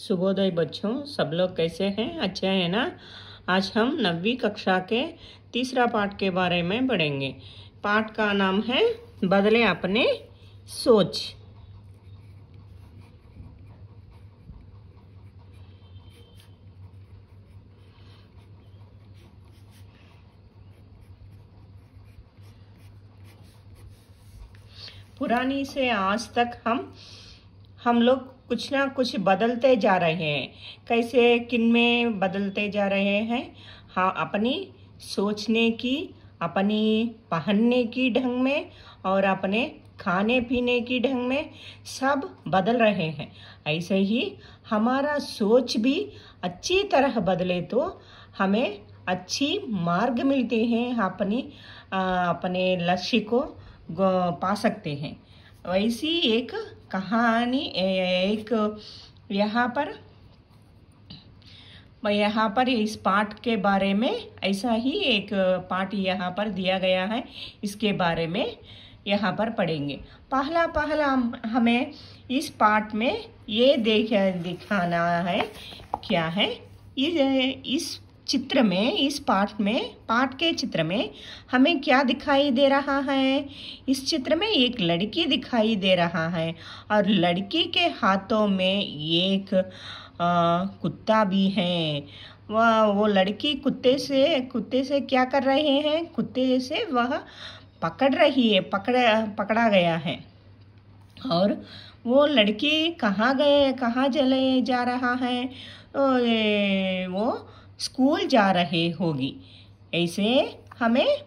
शुभोदय बच्चों, सब लोग कैसे हैं? अच्छे हैं ना? आज हम 9वीं कक्षा के तीसरा पाठ के बारे में पढ़ेंगे। पाठ का नाम है बदले अपने सोच। पुरानी से आज तक हम लोग कुछ ना कुछ बदलते जा रहे हैं। कैसे, किन में बदलते जा रहे हैं? हाँ, अपनी सोचने की, अपनी पहनने की ढंग में और अपने खाने पीने की ढंग में सब बदल रहे हैं। ऐसे ही हमारा सोच भी अच्छी तरह बदले तो हमें अच्छी मार्ग मिलते हैं, अपने लक्ष्य को पा सकते हैं। वैसी एक कहानी एक यहाँ पर इस पाठ के बारे में ऐसा ही एक पाठ यहाँ पर दिया गया है। इसके बारे में यहाँ पर पढ़ेंगे। पहला हमें इस पाठ में ये दिखाना है। क्या है इस चित्र में, इस पाठ के चित्र में हमें क्या दिखाई दे रहा है? इस चित्र में एक लड़की दिखाई दे रहा है और लड़की के हाथों में एक कुत्ता भी है। वो लड़की कुत्ते से क्या कर रहे हैं? कुत्ते से वह पकड़ रही है, पकड़ा गया है। और वो लड़की कहाँ चले जा रहा है? वो स्कूल जा रहे होगी, ऐसे हमें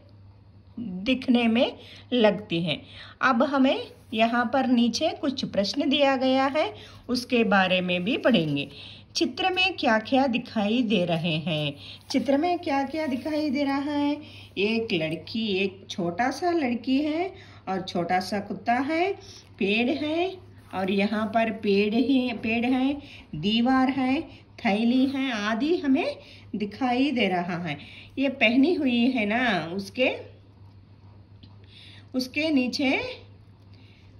दिखने में लगती है। अब हमें यहाँ पर नीचे कुछ प्रश्न दिया गया है, उसके बारे में भी पढ़ेंगे। चित्र में क्या क्या दिखाई दे रहे हैं? चित्र में क्या क्या दिखाई दे रहा है? एक लड़की, एक छोटा सा लड़की है और छोटा सा कुत्ता है, पेड़ है और यहाँ पर पेड़ है, दीवार है, थैली है आदि हमें दिखाई दे रहा है। ये पहनी हुई है ना, उसके नीचे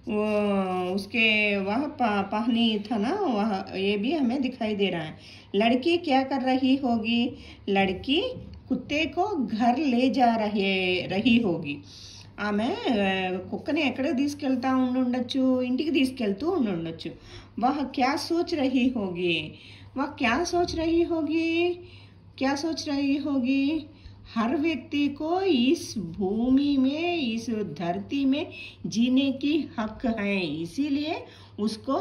वह पहनी था ना, वह ये भी हमें दिखाई दे रहा है। लड़की क्या कर रही होगी? लड़की कुत्ते को घर ले जा रही होगी। ఆమె కుక్కని ఎక్కడికి తీసుకెళ్తా ఉండొచ్చు? ఇంటికి తీసుకెళ్తూ ఉండొచ్చు। वह क्या सोच रही होगी? हर व्यक्ति को इस भूमि में, इस धरती में जीने की हक है, इसीलिए उसको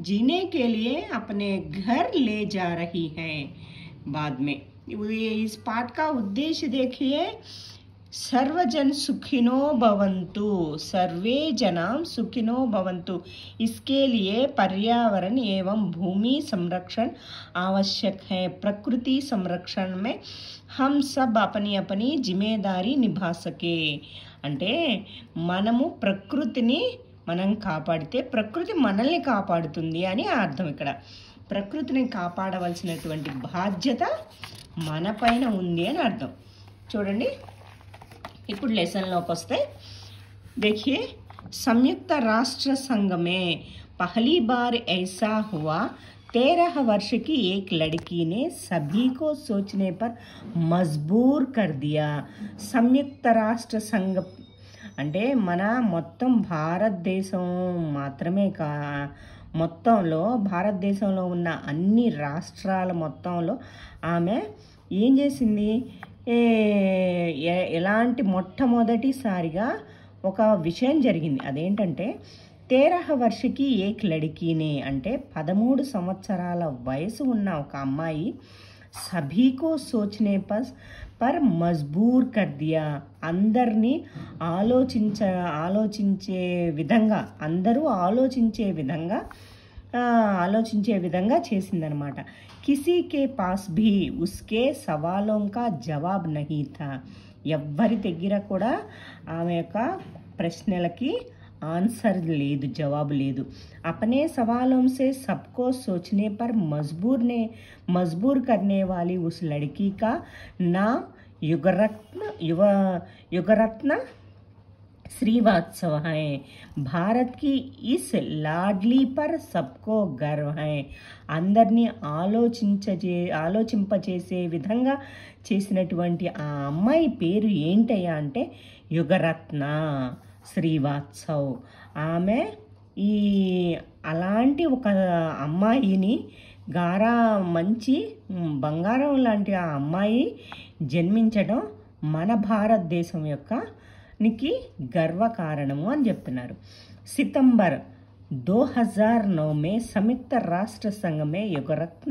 जीने के लिए अपने घर ले जा रही है। बाद में इस पाठ का उद्देश्य देखिए, सर्वजन सुखिनो भवन्तु, सर्वे जनाम सुखिनो भवन्तु। इसके लिए पर्यावरण एवं भूमि संरक्षण आवश्यक है। प्रकृति संरक्षण में हम सब अपनी अपनी जिम्मेदारी निभा सके। అంటే మనము ప్రకృతిని మనం కాపాడితే ప్రకృతి మనల్ని కాపాడుతుంది అని అర్థం. ఇక్కడ ప్రకృతిని కాపాడవలసినటువంటి బాధ్యత మన పైన ఉంది అని అర్థం. చూడండి, ఇప్పుడు లెసన్లోకి వస్తే, देखिए, संयुक्त राष्ट्र संघ में पहली बार ऐसा हुआ। 13 वर्ष की एक लड़की ने सभी को सोचने पर मजबूर कर दिया। संयुक्त राष्ट्र संघ అంటే మన మొత్తం భారతదేశం మాత్రమే మొత్తంలో భారతదేశంలో ఉన్న అన్ని రాష్ట్రాల మొత్తంలో ఆమె ఏం చేసింది? ఎలాంటి మొట్టమొదటిసారిగా ఒక విషయం జరిగింది. అదేంటంటే 13 వర్షకి ఏక్ లడికీనే, అంటే 13 సంవత్సరాల వయసు ఉన్న ఒక అమ్మాయి సభీకో సోచనే పర్ మజ్బూర్ కర్ దియా, అందరినీ ఆలోచించే విధంగా, అందరూ ఆలోచించే విధంగా చేసిందనమాట. किसी के पास भी उसके सवालों का जवाब नहीं था. ఎవ్వరి దగ్గర కూడా ఆమె యొక్క ప్రశ్నలకి आंसर లేదు, जवाब లేదు. अपने सवालों से सबको सोचने पर मजबूर करने वाली उस लड़की का नाम युगरत्न श्रीवात्सव है। భారత్ కి ఇస్ లాడ్లీ పర్ సబ్కో గర్వ్ హై. అందరినీ ఆలోచింపచేసే విధంగా చేసినటువంటి ఆ అమ్మాయి పేరు ఏంటయ్యా అంటే యుగరత్న శ్రీవాత్సవ్. ఆమె ఈ అలాంటి ఒక అమ్మాయిని మంచి బంగారం లాంటి ఆ అమ్మాయి జన్మించడం మన భారతదేశం నికి గర్వకారణము అని చెప్తున్నారు. सितंबर 2009 में संयुक्त राष्ट्र संघ में युगरत्न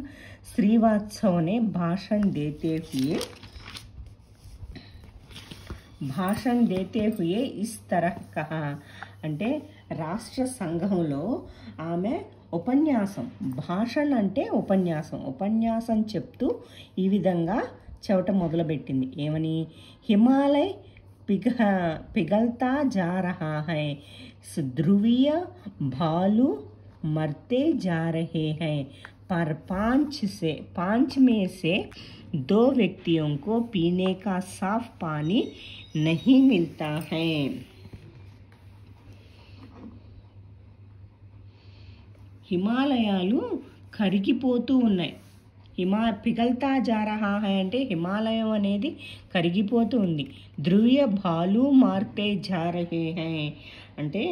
श्रीवात्सव ने भाषण देते हुए इस तरह कहा. అంటే రాష్ట్ర సంఘంలో ఆమె భాషణ అంటే ఉపన్యాసం చెప్తూ ఈ విధంగా చెప్పటం మొదలుపెట్టింది. ఏమని? హిమాలయ पिघलता जा रहा है, ध्रुवीय भालू मरते जा रहे हैं, पर पांच में से 2 व्यक्तियों को पीने का साफ पानी नहीं मिलता है. హిమాలయాలు కరిగిపోతూ ఉన్నాయి. పిగల్తా జా రహా హై అంటే హిమాలయం అనేది కరిగిపోతూ ఉంది. ధ్రువీయ భాలు మార్తే జా రహే హై అంటే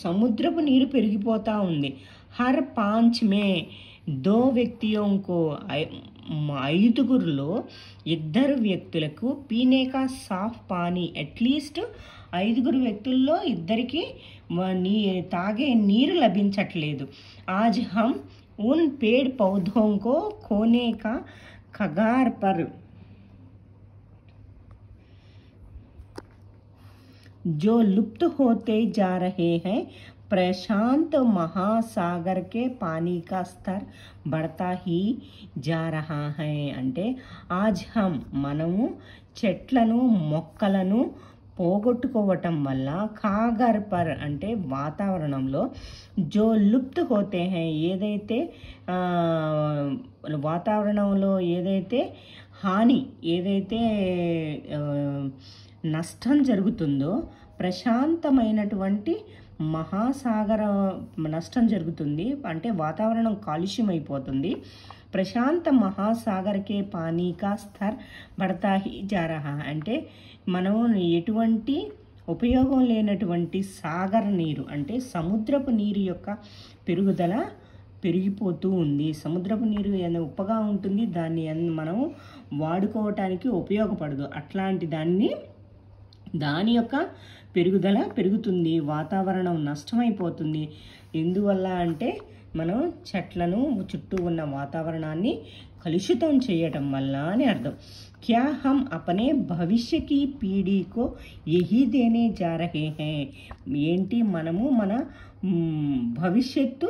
సముద్రపు నీరు పెరిగిపోతూ ఉంది. హర్ 5 మే 2 వ్యక్తియోంకో 5గురిలో 2 వ్యక్తులకు పీనేకా సాఫ్ పానీ అట్లీస్ట్ 5 వ్యక్తుల్లో 2కి తాగే నీరు లభించట్లేదు. ఆజ్ హమ్ उन पेड़ पौधों को खोने का कगार पर जो लुप्त होते जा रहे हैं, प्रशांत महासागर के पानी का स्तर बढ़ता ही जा रहा है. అంటే आज हम మనము చెట్లను మొక్కలను పోగొట్టుకోవటం వల్ల కాగర్ పర్ అంటే వాతావరణంలో జో లుప్త్ హోతే హై ఏదైతే వాతావరణంలో ఏదైతే నష్టం జరుగుతుందో ప్రశాంతమైనటువంటి మహాసాగర నష్టం జరుగుతుంది. అంటే వాతావరణం కాలుష్యమైపోతుంది. ప్రశాంత మహాసాగర్కే పానీ కా స్తర్ బడతా హీ జా రహా అంటే మనం ఎటువంటి ఉపయోగం లేనటువంటి సాగర నీరు అంటే సముద్రపు నీరు యొక్క పెరుగుదల పెరిగిపోతూ ఉంది. సముద్రపు నీరు ఉప్పగా ఉంటుంది, దాన్ని మనం వాడుకోవటానికి ఉపయోగపడదు. అట్లాంటి దాని యొక్క పెరుగుదల పెరుగుతుంది, వాతావరణం నష్టమైపోతుంది. ఎందువల్ల అంటే మనం చెట్లను చుట్టూ ఉన్న వాతావరణాన్ని కలుషితం చేయటం వల్ల అని అర్థం. क्या हम अपने भविष्य की पीढ़ी को यही देने जा रहे हैं ఏంటి మనము మన భవిష్యత్తు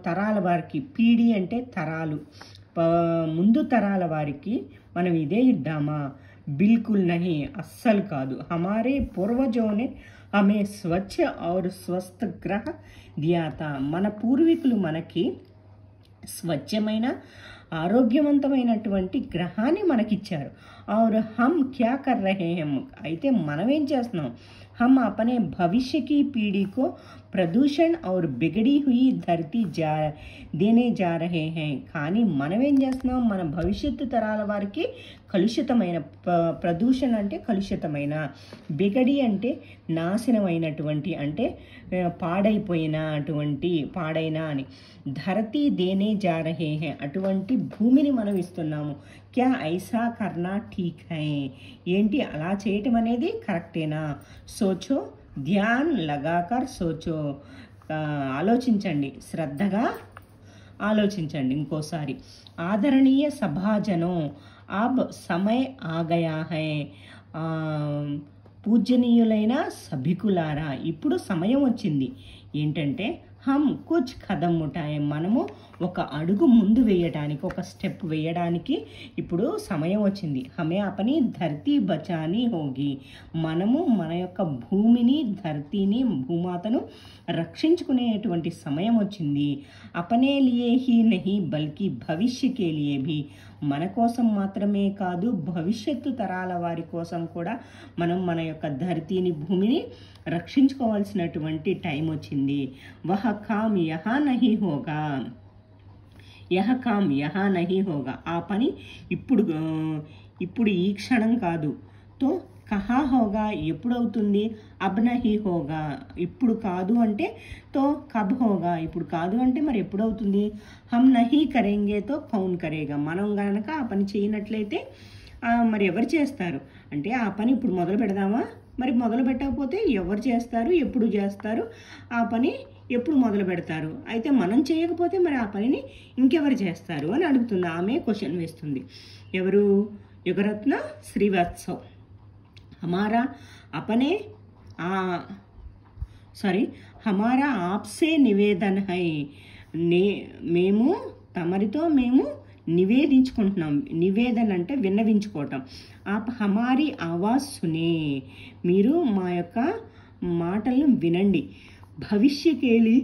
తరాల వారికి, పీడి అంటే తరాలు, ముందు తరాల వారికి మనం ఇదే ఇద్దామా? बिल्कुल नहीं, అస్సలు కాదు. हमारे पूर्वजों ने हमें स्वच्छ और स्वस्थ ग्रह दिया था. మన పూర్వీకులు మనకి స్వచ్ఛమైన ఆరోగ్యవంతమైనటువంటి గ్రహాన్ని మనకిచ్చారు. और हम क्या कर रहे हैं అయితే మనం ఏం చేస్తున్నాం? हम अपने भविष्य की पीढ़ी को प्रदूषण और बिगड़ी हुई धरती देने जा रहे हैं. కానీ మనం ఏం చేస్తున్నాం? మన భవిష్యత్తు తరాల వారికి కలుషితమైన, ప్రదూషణ అంటే కలుషితమైన, బిగడి అంటే నాశనమైనటువంటి, అంటే పాడైన అని, ధరతీ దేనే జా రహే హై అటువంటి భూమిని మనం ఇస్తున్నాము. క్యా ఐసా కర్నా ఠీక్ హై ఏంటి అలా చేయటం అనేది కరెక్టేనా? సోచో, ధ్యాన్ లగాకర్ సోచో, ఆలోచించండి, శ్రద్ధగా ఆలోచించండి. ఇంకోసారి ఆదరణీయ సభాజనం అబ్ సమయ ఆగయా హై, పూజనీయులైన సభికులారా ఇప్పుడు సమయం వచ్చింది. ఏంటంటే హమ్ కుచ్ ఖదం ఉఠాయే, మనము ఒక అడుగు ముందు వేయడానికి, ఒక స్టెప్ వేయడానికి ఇప్పుడు సమయం వచ్చింది. హమే అపని ధరతీ బచానీ హోగి, మనము మన యొక్క భూమిని, ధరతీని, భూమాతను రక్షించుకునేటువంటి సమయం వచ్చింది. అపనే లియే హీ నహీ బల్కి భవిష్యకే లియే భీ, మన కోసం మాత్రమే కాదు, భవిష్యత్తు తరాల వారి కోసం కూడా మనం మన యొక్క ధరతీని, భూమిని రక్షించుకోవాల్సినటువంటి టైం వచ్చింది. వహ కామ్ యహా నహీ హోగా, యహ కామ్ యహా నహీ హోగా, ఆ పని ఇప్పుడు ఈ క్షణం కాదు. తో కహా హోగా, ఎప్పుడవుతుంది? అబ్ నహీ హోగా, ఇప్పుడు కాదు అంటే తో కబ్ హోగా, ఇప్పుడు కాదు అంటే మరి ఎప్పుడవుతుంది? హమ్ నహీ కరేంగే తో కౌన్ కరేగా, మనం గనక ఆ పని చేయనట్లయితే మరి ఎవరు చేస్తారు? అంటే ఆ పని ఇప్పుడు మొదలు పెడదామా? మరి మొదలు పెట్టకపోతే ఎవరు చేస్తారు, ఎప్పుడు చేస్తారు, ఆ పని ఎప్పుడు మొదలు పెడతారు? అయితే మనం చేయకపోతే మరి ఆ పనిని ఇంకెవరు చేస్తారు అని అడుగుతుంది. ఆమె క్వశ్చన్ వేస్తుంది. ఎవరు? యుగరత్న శ్రీవాత్సవ్. हमारा अपने हमारा आपसे निवेदन है, మేము తమరితో మేము నివేదించుకుంటున్నాం. నివేదన అంటే విన్నవించుకోవటం. ఆప్ హమారీ ఆవాజ్ సునే, మీరు మా యొక్క మాటలను వినండి. భవిష్యకేలి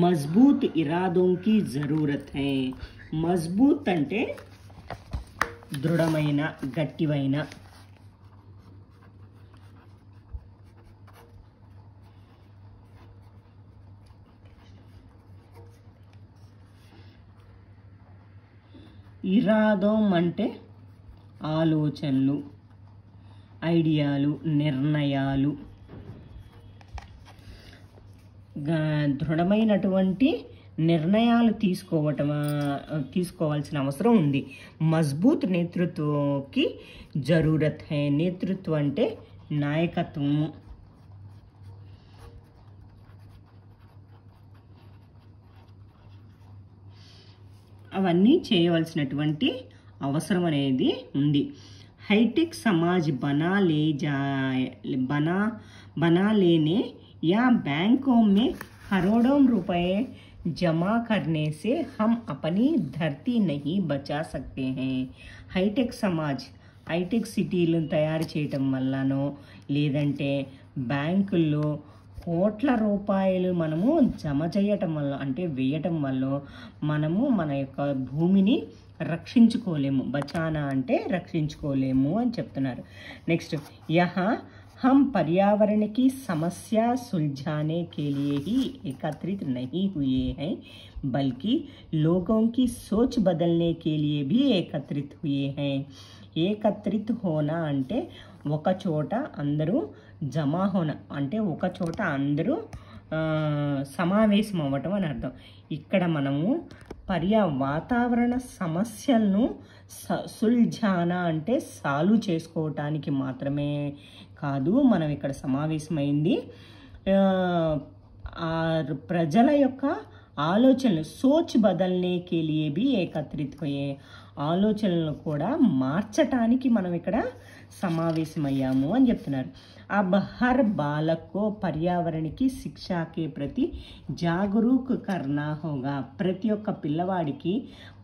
మజ్బూత్ ఇరాదోంకి జరూరత్ హై. మజ్బూత్ అంటే దృఢమైన, గట్టివైన. ఇరాదం అంటే ఆలోచనలు, ఐడియాలు, నిర్ణయాలు. దృఢమైనటువంటి నిర్ణయాలు తీసుకోవాల్సిన అవసరం ఉంది. మజ్బూత్ నేతృత్వకి జరూరత్ హై. నేతృత్వం అంటే నాయకత్వము. అవన్నీ చేయవలసినటువంటి అవసరం అనేది ఉంది. हाईटेक समाज बना लेने या बैंकों में करोड़ों रुपए जमा करने से हम अपनी धरती नहीं बचा सकते हैं. हाईटेक समाज, హైటెక్ సిటీలను తయారు చేయటం వల్లనో లేదంటే బ్యాంకుల్లో కోట్ల రూపాయలు మనము జమ చేయటం వల్ల, అంటే వేయటం వల్ల మనము మన యొక్క భూమిని రక్షించుకోలేము. బచానా అంటే రక్షించుకోలేము అని చెప్తున్నారు. నెక్స్ట్, యహా हम पर्यावरण की समस्या सुलझाने के लिए ही एकत्रित नहीं हुए हैं, बल्कि लोगों की सोच बदलने के लिए भी एकत्रित हुए हैं. ఏకత్రిత్ హోనా అంటే ఒక చోట అందరూ జమా హోనా అంటే ఒక చోట అందరూ సమావేశం అవ్వటం అని అర్థం. ఇక్కడ మనము వాతావరణ సమస్యలను సుల్ఝానా అంటే సాల్వ్ చేసుకోవటానికి మాత్రమే కాదు మనం ఇక్కడ సమావేశమైంది. ప్రజల యొక్క ఆలోచనలు సోచ్ బదల్నే కే లియే భీ ఏకత్రిత్ హోయే, ఆలోచనలను కూడా మార్చటానికి మనం ఇక్కడ సమావేశమయ్యాము అని చెప్తున్నారు. अब हर बालक को पर्यावरण की शिक्षा के प्रति जागरूक करना होगा. ప్రతి ఒక్క పిల్లవాడికి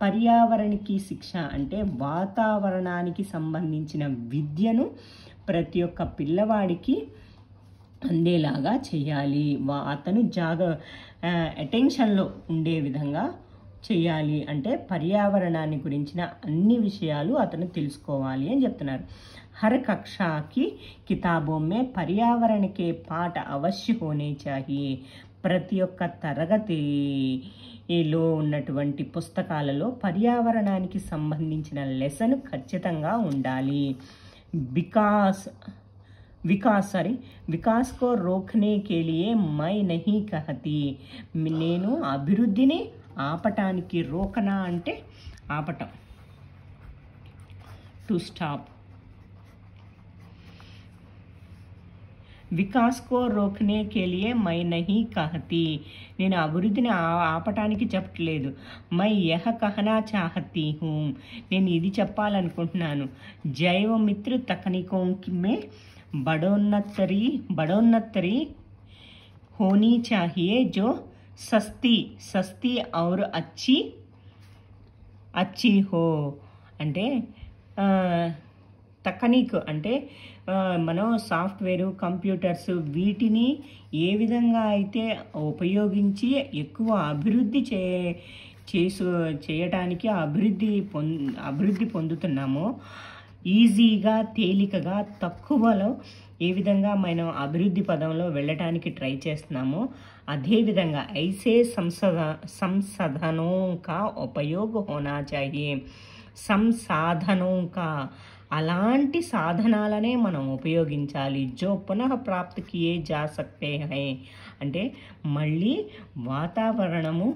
పర్యావరణకి శిక్ష అంటే వాతావరణానికి సంబంధించిన విద్యను ప్రతి ఒక్క పిల్లవాడికి అందేలాగా చేయాలి. అతను అటెన్షన్లో ఉండే విధంగా చేయాలి. అంటే పర్యావరణాన్ని గురించిన అన్ని విషయాలు అతను తెలుసుకోవాలి అని చెప్తున్నారు. हर कक्षा की किताबों में पर्यावरण के पाठ अवश्य होने चाहिए. ప్రతి ఒక్క తరగతిలో ఉన్నటువంటి పుస్తకాలలో పర్యావరణానికి సంబంధించిన లెసన్ ఖచ్చితంగా ఉండాలి. विकास को रोकने के लिए मैं नहीं कहती. నేను అభివృద్ధిని ఆపటానికి, రోకనా అంటే ఆపటం, టు స్టాప్. వికాస్ కో రోకనే కే లియే మై నహీ కహతీ, నేను అభివృద్ధిని ఆపటానికి చెప్పట్లేదు. మై యహ కహనా చాహతీ హూ, నేను ఇది చెప్పాలనుకుంటున్నాను. జైవ మిత్ర తకనికోं में बढ़ोन्नतरी होनी चाहिए जो सस्ती और अच्छी हो. అంటే తకనీక్ అంటే మనం సాఫ్ట్వేరు, కంప్యూటర్స్ వీటిని ఏ విధంగా అయితే ఉపయోగించి ఎక్కువ అభివృద్ధి చేయటానికి అభివృద్ధి పొందుతున్నామో, ఈజీగా, తేలికగా, తక్కువలో ఏ విధంగా మనం అభివృద్ధి పదంలో వెళ్ళటానికి ట్రై చేస్తున్నామో, అదేవిధంగా ఐసే సంసాధనోं का उपयोग होना चाहिए. సంసాధనోं का అలాంటి సాధనాలనే మనం ఉపయోగించాలి. జో పునః ప్రాప్త్ కియే జా సక్తే హై అంటే మళ్ళీ వాతావరణము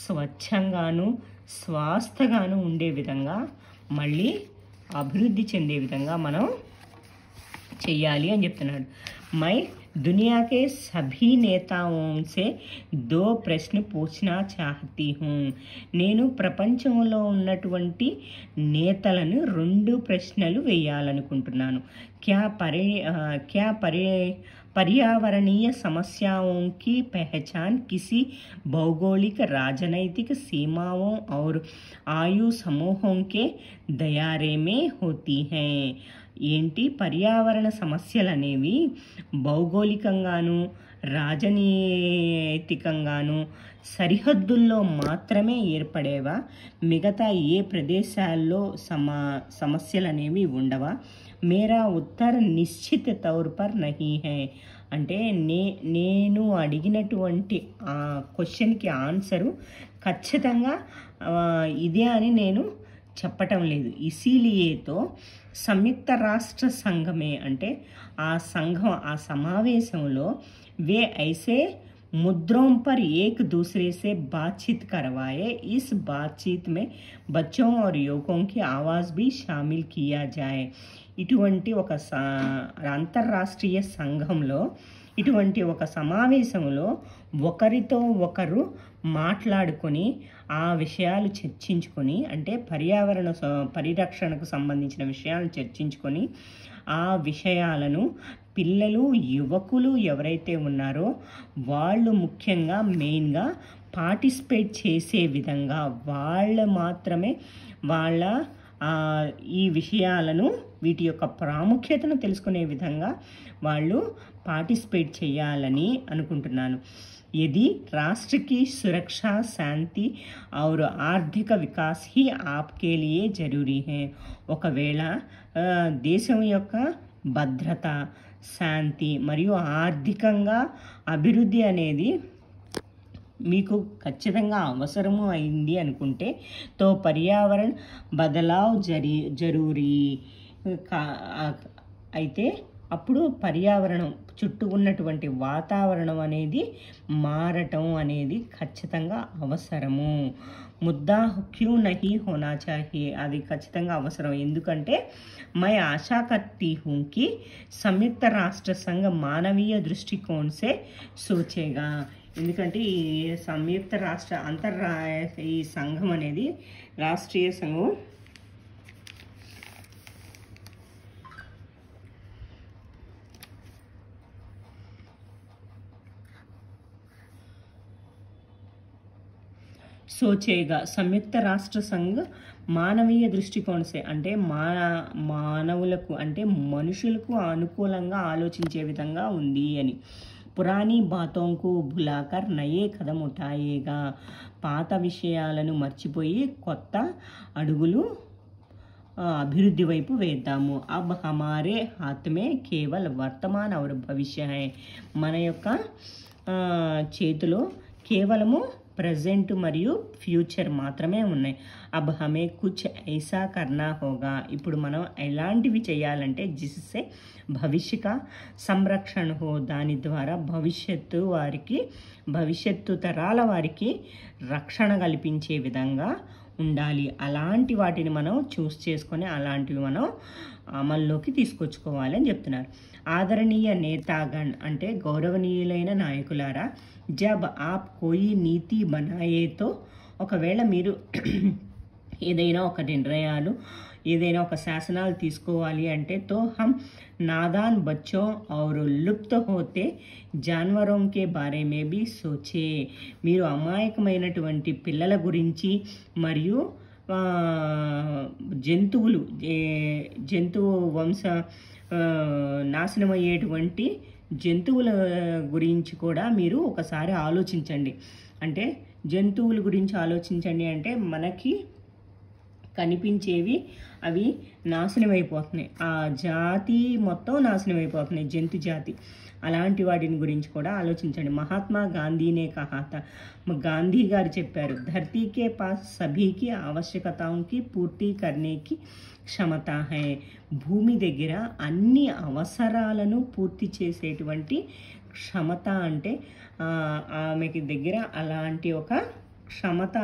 స్వచ్ఛంగాను స్వాస్థగాను ఉండే విధంగా, మళ్ళీ అభివృద్ధి చెందే విధంగా మనం చెయ్యాలి అని చెప్తున్నాడు. మై दुनिया के सभी नेताओं से 2 ప్రశ్న పూछना चाहती हूँ. నేను ప్రపంచంలో ఉన్నటువంటి నేతలను 2 ప్రశ్నలు వేయాలనుకుంటున్నాను. क्या पर्यावरणीय समस्याओं की पहचान किसी भौगोलिक, राजनैतिक सीमाओं और आयु समूहों के दायरे में होती है. ఏంటి పర్యావరణ సమస్యలు అనేవి భౌగోళికంగాను రాజనీతికంగాను సరిహద్దుల్లో మాత్రమే ఏర్పడేవా, మిగతా ఏ ప్రదేశాల్లో సమస్యలు అనేవి ఉండవా? మేరా ఉత్తర్ నిశ్చిత తౌర్ పర్ నహీ హై అంటే నేను అడిగినటువంటి ఆ క్వశ్చన్కి ఆన్సరు ఖచ్చితంగా ఇదే అని నేను చెప్పటం లేదు. ఇసీలియేతో సంయుక్త రాష్ట్ర సంఘమే అంటే ఆ సంఘం, ఆ సమావేశంలో వే ఐసే मुद्रों पर एक दूसरे से बातचीत करवाए. इस बातचीत में बच्चों और युवकों की आवाज़ भी शामिल किया जाए. ఇటువంటి ఒక అంతర్రాష్ట్రీయ సంఘంలో, ఇటువంటి ఒక సమావేశంలో ఒకరితో ఒకరు మాట్లాడుకొని ఆ విషయాలు చర్చించుకొని, అంటే పర్యావరణ పరిరక్షణకు సంబంధించిన విషయాలను చర్చించుకొని ఆ విషయాలను పిల్లలు, యువకులు ఎవరైతే ఉన్నారో వాళ్ళు ముఖ్యంగా మెయిన్గా పార్టిసిపేట్ చేసే విధంగా, వాళ్ళు మాత్రమే వాళ్ళ ఈ విషయాలను, వీటి యొక్క ప్రాముఖ్యతను తెలుసుకునే విధంగా వాళ్ళు పార్టిసిపేట్ చేయాలని అనుకుంటున్నాను. यदि राष्ट्र की सुरक्षा, शांति और आर्थिक विकास ही आपके लिए जरूरी है. ఒకవేళ దేశం యొక్క భద్రత, శాంతి మరియు ఆర్థికంగా అభివృద్ధి అనేది మీకు ఖచ్చితంగా అవసరము అయింది అనుకుంటే, తో పర్యావరణ బదలావ్ జరూరీ అయితే అప్పుడు పర్యావరణం, చుట్టూ ఉన్నటువంటి వాతావరణం అనేది మారటం అనేది ఖచ్చితంగా అవసరము. ముద్దా క్యూ నహీ హోనా చాహియే అది ఖచ్చితంగా అవసరం. ఎందుకంటే మై ఆశా కర్తీ హూ కి సంయుక్త రాష్ట్ర సంఘ మానవీయ దృష్టికోణ సే సోచేగా. ఎందుకంటే ఈ సంయుక్త రాష్ట్ర ఈ సంఘం అనేది, రాష్ట్రీయ సంఘం సోచేగా. సంయుక్త రాష్ట్ర సంఘ మానవీయ దృష్టికోణసే అంటే మానవులకు అంటే మనుషులకు అనుకూలంగా ఆలోచించే విధంగా ఉంది అని. పురాణీ బాతోంకు భులాకర్ నయే కదం ఉఠాయేగా. పాత విషయాలను మర్చిపోయి కొత్త అడుగులు అభివృద్ధి వైపు వేద్దాము. అబ్ హమారే హాత్ మే కేవల్ వర్తమాన్ ఔర్ భవిష్య హై. మన యొక్క చేతిలో కేవలము ప్రజెంట్ మరియు ఫ్యూచర్ మాత్రమే ఉన్నాయి. అబ్ హమే కుచ్ ఐసా కర్నా హోగా. ఇప్పుడు మనం ఎలాంటివి చేయాలంటే జిస్సే భవిష్యక సంరక్షణ హో, దాని ద్వారా భవిష్యత్తు తరాల వారికి రక్షణ కల్పించే విధంగా ఉండాలి. అలాంటి వాటిని మనం చూస్ చేసుకొని అలాంటివి మనం అమల్లోకి తీసుకొచ్చుకోవాలి అని చెప్తున్నారు. ఆదరణీయ నేతాగణ్ అంటే గౌరవనీయులైన నాయకులారా, జబ్ ఆప్ కోయి నీతి బనాయేతో ఒకవేళ మీరు ఏదైనా ఒక నిర్ణయాలు, ఏదైనా ఒక శాసనాలు తీసుకోవాలి అంటే తో హమ్ నాదాన్ బచ్చోं और लुप्त होते जानवरों के बारे में भी सोचे. మీరు అమాయకమైనటువంటి పిల్లల గురించి మరియు జంతువు నాశనమయ్యేటువంటి జంతువుల గురించి కూడా మీరు ఒకసారి ఆలోచించండి. అంటే జంతువుల గురించి ఆలోచించండి అంటే మనకి కనిపించేవి అవి నాశనం అయిపోతున్నాయి, ఆ జాతి మొత్తం నాశనం అయిపోతున్నాయి, జంతు జాతి. అలాంటి వాటిని గురించి కూడా ఆలోచించండి. మహాత్మా గాంధీనే కహాత, గాంధీ గారు చెప్పారు, ధర్తీకే పాస్ సభీకి ఆవశ్యకతాంకి పూర్తి కర్నేకి క్షమత హై. భూమి దగ్గర అన్ని అవసరాలను పూర్తి చేసేటువంటి క్షమత అంటే ఆమెకి దగ్గర అలాంటి ఒక క్షమత,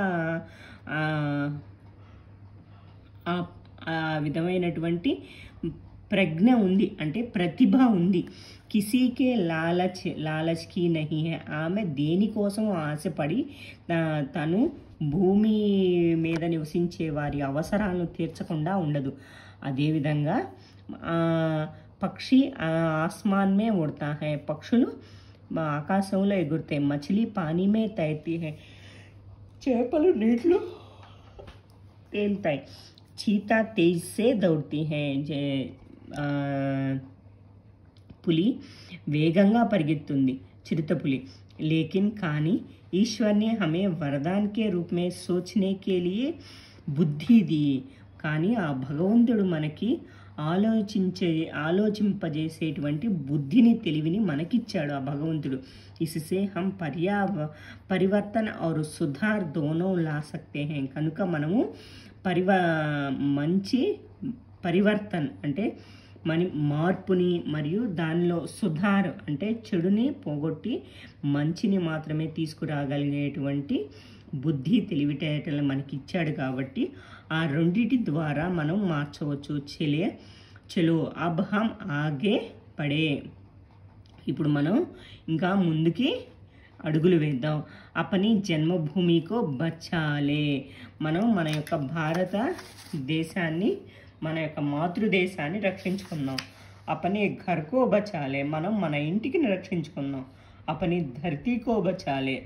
ఆ విధమైనటువంటి ప్రజ్ఞ ఉంది, అంటే ప్రతిభ ఉంది. కిసీకే లాలచ్కి నహీ హై. ఆమె దేనికోసం ఆశపడి తను భూమి మీద నివసించే వారి అవసరాలను తీర్చకుండా ఉండదు. అదేవిధంగా పక్షి ఆస్మాన్మే ఉడతా హై. పక్షులు ఆకాశంలో ఎగురుతాయి. మచిలీ పానీమే తైరతీ హై. చేపలు నీటిలో తేలుతాయి. చీతా తేజ్ సే దౌడతీ హై. పులి వేగంగా పరిగెత్తుంది, చిరుతపులి. లేకిన్ కానీ ఈశ్వర్ని హమే వరదాన్ కే రూప్ మే సోచనే కే లియే బుద్ధి ది. కానీ ఆ భగవంతుడు మనకి ఆలోచింపజేసేటువంటి బుద్ధిని, తెలివిని మనకిచ్చాడు ఆ భగవంతుడు. ఇస్సే హమ్ పరివర్తన और सुधार दोनों ला सकते हैं. కనుక మనము మంచి పరివర్తన అంటే మార్పుని మరియు దానిలో సుధార్ అంటే చెడుని పోగొట్టి మంచిని మాత్రమే తీసుకురాగలిగేటువంటి బుద్ధి, తెలివితేటలు మనకి ఇచ్చాడు. కాబట్టి ఆ రెండిటి ద్వారా మనం మార్చవచ్చు. చలో అబ్ హమ్ ఆగే పడే. ఇప్పుడు మనం ఇంకా ముందుకి అడుగులు వేద్దాం. అపని జన్మభూమికో బచాలే. మనం మన యొక్క భారత దేశాన్ని, మన యొక్క మాతృదేశాన్ని రక్షించుకుందాం. అపని ఘర్కో బచాలే. మనం మన ఇంటికి రక్షించుకుందాం. అపని ధర్తీకో బచాలే.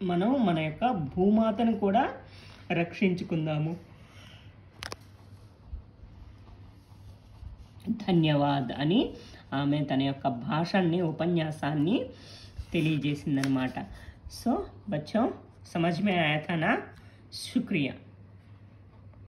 మనం మన యొక్క భూమాతను కూడా రక్షించుకుందాము. ధన్యవాద్ అని ఆమె తన యొక్క భాషణని, ఉపన్యాసాన్ని తెలియజేసిందనమాట. సో బచ్చో సమజ్ మే ఆయా థా నా? శుక్రియా.